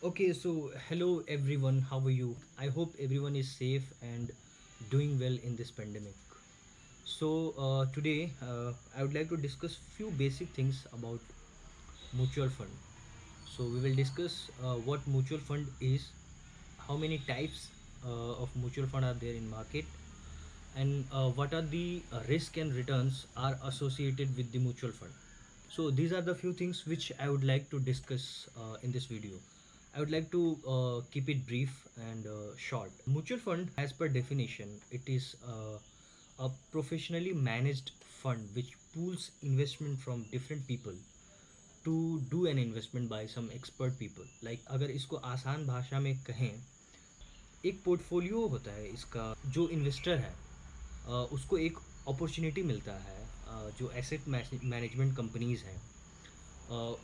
Okay, so hello everyone, how are you? I hope everyone is safe and doing well in this pandemic. Today I would like to discuss few basic things about mutual fund. So we will discuss what mutual fund is, how many types of mutual fund are there in market, and what are the risk and returns are associated with the mutual fund. So these are the few things which I would like to discuss in this video. I would like to keep it brief and short. Mutual fund, as per definition, it is a professionally managed fund which pools investment from different people to do an investment by some expert people. Like अगर इसको आसान भाषा में कहें, एक portfolio होता है इसका। जो इन्वेस्टर है उसको एक अपॉर्चुनिटी मिलता है जो एसेट मैनेजमेंट कंपनीज हैं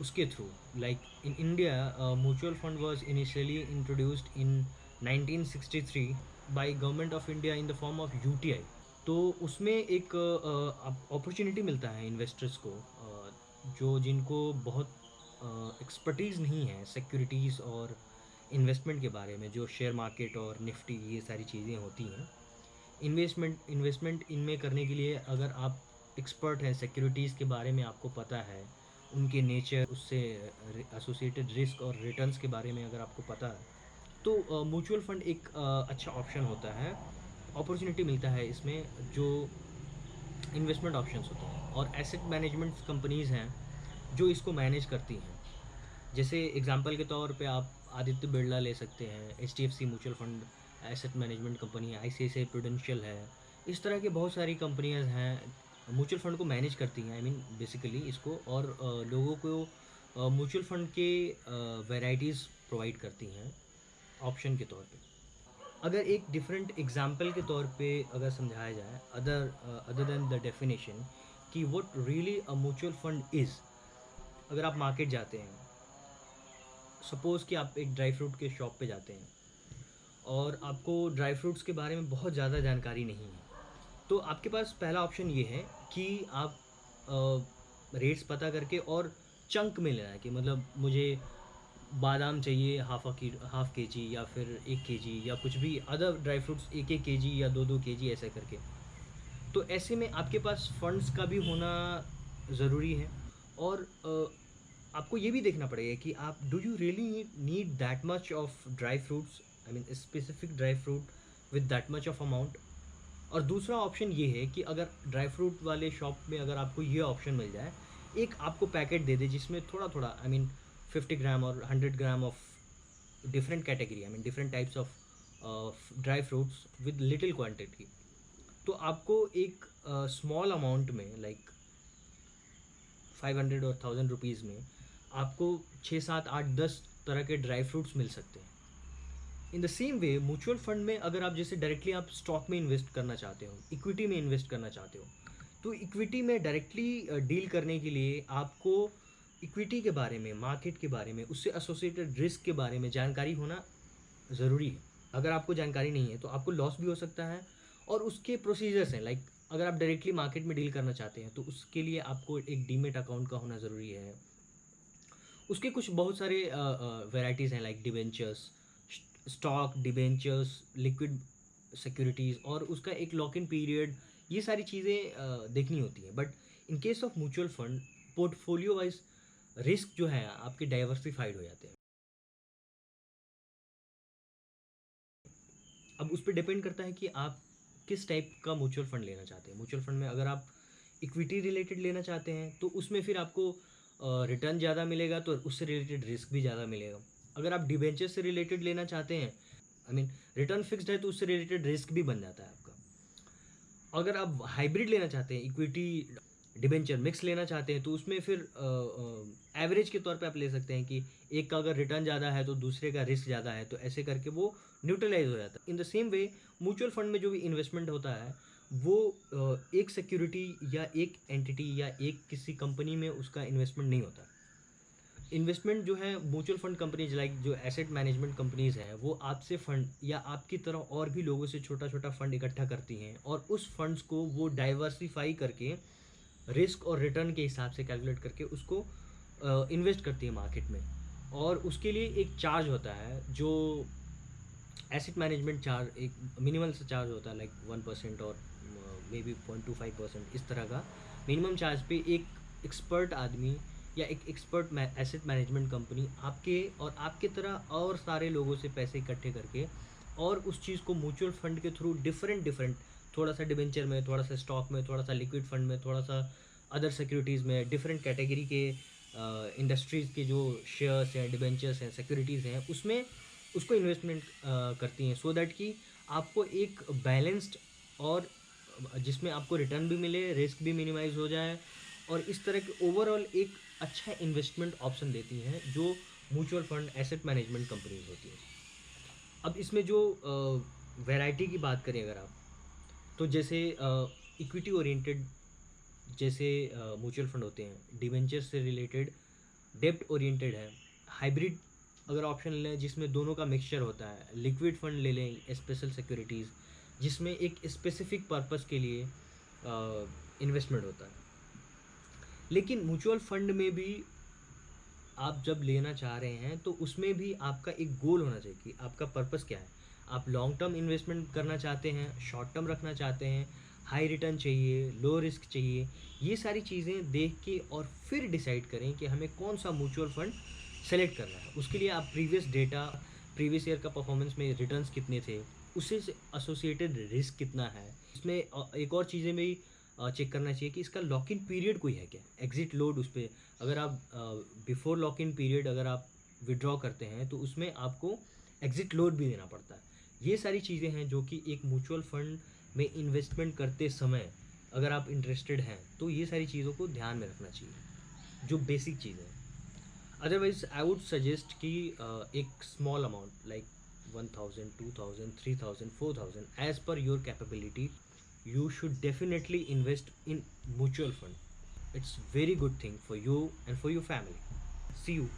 उसके through. Like in India mutual fund was initially introduced in 1963 by government of India in the form of UTI. तो उसमें एक अपॉर्चुनिटी मिलता है इन्वेस्टर्स को जो जिनको बहुत एक्सपर्टीज़ नहीं है सिक्योरिटीज़ और इन्वेस्टमेंट के बारे में, जो शेयर मार्केट और निफ्टी ये सारी चीज़ें होती हैं। इन्वेस्टमेंट इनमें करने के लिए अगर आप एक्सपर्ट हैं, सिक्योरिटीज़ के बारे में आपको पता है, उनके नेचर, उससे एसोसिएटेड रिस्क और रिटर्न्स के बारे में अगर आपको पता है, तो म्यूचुअल फंड एक अच्छा ऑप्शन होता है। अपॉर्चुनिटी मिलता है इसमें जो इन्वेस्टमेंट ऑप्शंस होते हैं, और एसेट मैनेजमेंट कंपनीज़ हैं जो इसको मैनेज करती हैं। जैसे एग्जांपल के तौर पे आप आदित्य बिरला ले सकते हैं, HDFC mutual fund asset management company है, आईसीआईसीआई प्रूडेंशियल है। इस तरह के बहुत सारी कंपनियां हैं म्यूचुअल फंड को मैनेज करती हैं। आई मीन बेसिकली इसको, और लोगों को म्यूचुअल फंड के वैरायटीज़ प्रोवाइड करती हैं ऑप्शन के तौर पे। अगर एक डिफरेंट एग्जांपल के तौर पे अगर समझाया जाए, अदर देन द डेफिनेशन, कि what really a mutual fund is. अगर आप मार्केट जाते हैं, सपोज़ कि आप एक ड्राई फ्रूट के शॉप पे जाते हैं और आपको ड्राई फ्रूट्स के बारे में बहुत ज़्यादा जानकारी नहीं है, तो आपके पास पहला ऑप्शन ये है कि आप रेट्स पता करके और चंक में लेना है, कि मतलब मुझे बादाम चाहिए हाफ के जी, या फिर 1 kg, या कुछ भी अदर ड्राई फ्रूट्स 1 1 kg या 2 2 kg ऐसे करके। तो ऐसे में आपके पास फंड्स का भी होना ज़रूरी है, और आपको ये भी देखना पड़ेगा कि आप do you really need that much of dry fruits, I mean specific dry fruit with that much of amount. और दूसरा ऑप्शन ये है कि अगर ड्राई फ्रूट वाले शॉप में अगर आपको ये ऑप्शन मिल जाए, एक आपको पैकेट दे दे जिसमें थोड़ा थोड़ा, आई मीन 50 ग्राम और 100 gram of different category, I mean different types of dry fruits with little quantity. तो आपको एक स्मॉल अमाउंट में, लाइक 500 और 1000 रुपीज़ में, आपको 6 7 8 10 तरह के ड्राई फ्रूट्स मिल सकते हैं। In the same way mutual fund में अगर आप जैसे डायरेक्टली आप स्टॉक में इन्वेस्ट करना चाहते हो, इक्विटी में इन्वेस्ट करना चाहते हो, तो इक्विटी में डायरेक्टली डील करने के लिए आपको इक्विटी के बारे में, मार्केट के बारे में, उससे एसोसिएटेड रिस्क के बारे में जानकारी होना ज़रूरी है। अगर आपको जानकारी नहीं है तो आपको लॉस भी हो सकता है। और उसके प्रोसीजर्स हैं, लाइक अगर आप डायरेक्टली मार्केट में डील करना चाहते हैं तो उसके लिए आपको एक डीमेट अकाउंट का होना ज़रूरी है। उसके कुछ बहुत सारे वैराइटीज़ हैं, like debentures, stock, debentures, liquid securities, और उसका एक लॉक इन पीरियड, ये सारी चीज़ें देखनी होती हैं। But in case of mutual fund, portfolio wise risk जो है आपके डाइवर्सिफाइड हो जाते हैं। अब उस पे डिपेंड करता है कि आप किस टाइप का म्यूचुअल फंड लेना चाहते हैं। म्यूचुअल फंड में अगर आप इक्विटी रिलेटेड लेना चाहते हैं तो उसमें फिर आपको रिटर्न ज़्यादा मिलेगा, तो उससे रिलेटेड रिस्क भी ज़्यादा मिलेगा। अगर आप डिबेंचर से रिलेटेड लेना चाहते हैं, आई मीन रिटर्न फिक्स्ड है, तो उससे रिलेटेड रिस्क भी बन जाता है आपका। अगर आप हाइब्रिड लेना चाहते हैं, इक्विटी डिबेंचर मिक्स लेना चाहते हैं, तो उसमें फिर एवरेज के तौर पे आप ले सकते हैं कि एक का अगर रिटर्न ज़्यादा है तो दूसरे का रिस्क ज़्यादा है, तो ऐसे करके वो न्यूट्रलाइज हो जाता है। In the same way mutual fund में जो भी इन्वेस्टमेंट होता है वो एक सिक्योरिटी या एक एंटिटी या एक किसी कंपनी में उसका इन्वेस्टमेंट नहीं होता। इन्वेस्टमेंट जो है म्यूचुअल फंड कंपनीज, लाइक जो एसेट मैनेजमेंट कंपनीज हैं, वो आपसे फंड या आपकी तरह और भी लोगों से छोटा छोटा फंड इकट्ठा करती हैं, और उस फंड्स को वो डाइवर्सिफाई करके रिस्क और रिटर्न के हिसाब से कैलकुलेट करके उसको इन्वेस्ट करती है मार्केट में। और उसके लिए एक चार्ज होता है जो एसेट मैनेजमेंट चार्ज, एक मिनिमल सा चार्ज होता है, लाइक 1% और मे बी 0.25% इस तरह का मिनिमम चार्ज पे एक एक्सपर्ट आदमी या एक एक्सपर्ट एसेट मैनेजमेंट कंपनी आपके और आपके तरह और सारे लोगों से पैसे इकट्ठे करके और उस चीज़ को म्यूचुअल फंड के थ्रू डिफरेंट डिफरेंट, थोड़ा सा डिबेंचर में, थोड़ा सा स्टॉक में, थोड़ा सा लिक्विड फंड में, थोड़ा सा अदर सिक्योरिटीज़ में, डिफरेंट कैटेगरी के इंडस्ट्रीज़ के जो शेयर्स हैं, डिबेंचर्स हैं, सिक्योरिटीज़ हैं, उसमें उसको इन्वेस्टमेंट करती हैं, सो दैट कि आपको एक बैलेंस्ड और जिसमें आपको रिटर्न भी मिले, रिस्क भी मिनिमाइज हो जाए, और इस तरह के ओवरऑल एक अच्छा इन्वेस्टमेंट ऑप्शन देती हैं जो mutual fund asset management companies होती हैं। अब इसमें जो वैरायटी की बात करें अगर आप, तो जैसे इक्विटी ओरिएंटेड जैसे म्यूचुअल फंड होते हैं, डिवेंचर से रिलेटेड डेप्ट ओरिएंटेड है, हाइब्रिड अगर ऑप्शन लें जिसमें दोनों का मिक्सचर होता है, लिक्विड फंड ले लें, स्पेशल सिक्योरिटीज़ जिसमें एक स्पेसिफिक पर्पस के लिए इन्वेस्टमेंट होता है। लेकिन म्यूचुअल फंड में भी आप जब लेना चाह रहे हैं तो उसमें भी आपका एक गोल होना चाहिए कि आपका पर्पस क्या है। आप लॉन्ग टर्म इन्वेस्टमेंट करना चाहते हैं, शॉर्ट टर्म रखना चाहते हैं, हाई रिटर्न चाहिए, लो रिस्क चाहिए, ये सारी चीज़ें देख के और फिर डिसाइड करें कि हमें कौन सा म्यूचुअल फंड सेलेक्ट करना है। उसके लिए आप प्रीवियस डेटा, प्रीवियस ईयर का परफॉर्मेंस में रिटर्न्स कितने थे, उससे एसोसिएटेड रिस्क कितना है, इसमें एक और चीज़ें भी चेक करना चाहिए कि इसका लॉक इन पीरियड कोई है क्या, एग्जिट लोड उस पर, अगर आप बिफोर लॉक इन पीरियड अगर आप विड्रॉ करते हैं तो उसमें आपको एग्जिट लोड भी देना पड़ता है। ये सारी चीज़ें हैं जो कि एक म्यूचुअल फंड में इन्वेस्टमेंट करते समय अगर आप इंटरेस्टेड हैं तो ये सारी चीज़ों को ध्यान में रखना चाहिए, जो बेसिक चीज़ें हैं। अदरवाइज आई वुड सजेस्ट कि एक small amount like 1000, 2000, 3000, 4000 as per your capability, you should definitely invest in mutual fund. It's very good thing for you and for your family. See you.